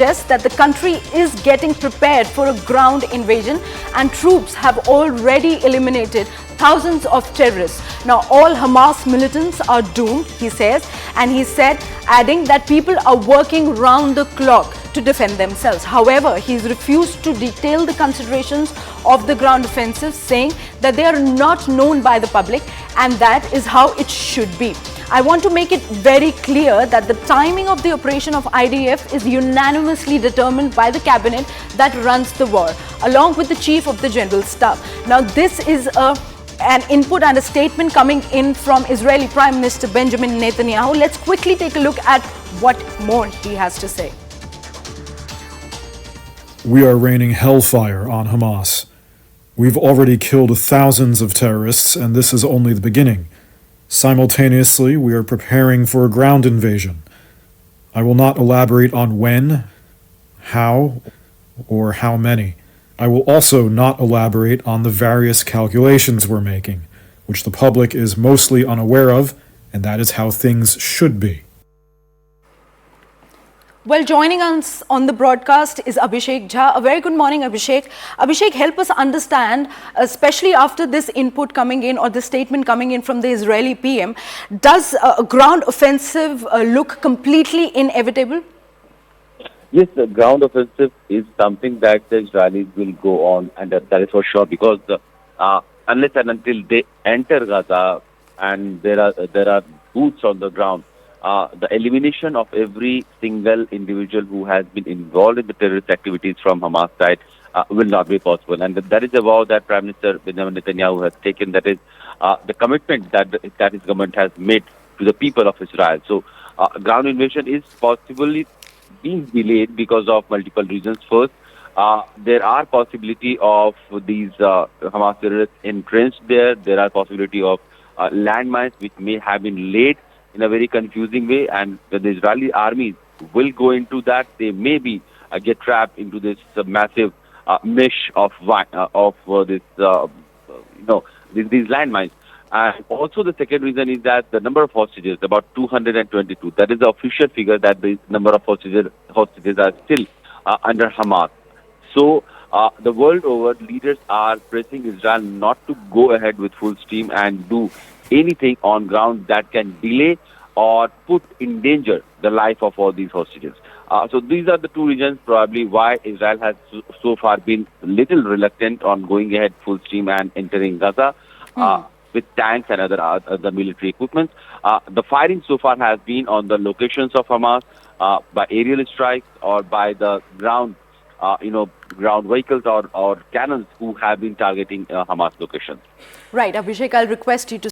suggests that the country is getting prepared for a ground invasion and troops have already eliminated thousands of terrorists. Now, all Hamas militants are doomed, he says, and he said, adding that people are working round the clock to defend themselves. However, he's refused to detail the considerations of the ground offensive, saying that they are not known by the public and that is how it should be. I want to make it very clear that the timing of the operation of IDF is unanimously determined by the cabinet that runs the war, along with the chief of the general staff. Now, this is an input and a statement coming in from Israeli Prime Minister Benjamin Netanyahu. Let's quickly take a look at what more he has to say. We are raining hellfire on Hamas. We've already killed thousands of terrorists, and this is only the beginning. Simultaneously, we are preparing for a ground invasion. I will not elaborate on when, how, or how many. I will also not elaborate on the various calculations we're making, which the public is mostly unaware of, and that is how things should be. Well, joining us on the broadcast is Abhishek Jha. A very good morning, Abhishek. Abhishek, help us understand, especially after this input coming in or the statement coming in from the Israeli PM, does a ground offensive look completely inevitable? Yes, the ground offensive is something that the Israelis will go on, and that is for sure, because unless and until they enter Gaza and there are boots on the ground, the elimination of every single individual who has been involved in the terrorist activities from Hamas side will not be possible. And that is a vow that Prime Minister Benjamin Netanyahu has taken. That is the commitment that his government has made to the people of Israel. So ground invasion is possibly being delayed because of multiple reasons. First, there are possibility of these Hamas terrorists entrenched there. There are possibility of landmines which may have been laid in a very confusing way, and the Israeli armies will go into that. They maybe get trapped into this massive mesh of these landmines. And also the second reason is that the number of hostages, about 222, that is the official figure, that the number of hostages are still under Hamas. So the world over, leaders are pressing Israel not to go ahead with full steam and do anything on ground that can delay or put in danger the life of all these hostages. So these are the two reasons probably why Israel has so far been little reluctant on going ahead full steam and entering Gaza with tanks and other military equipment. The firing so far has been on the locations of Hamas by aerial strikes or by the ground vehicles or cannons who have been targeting Hamas locations. Right, Abhishek, I'll request you to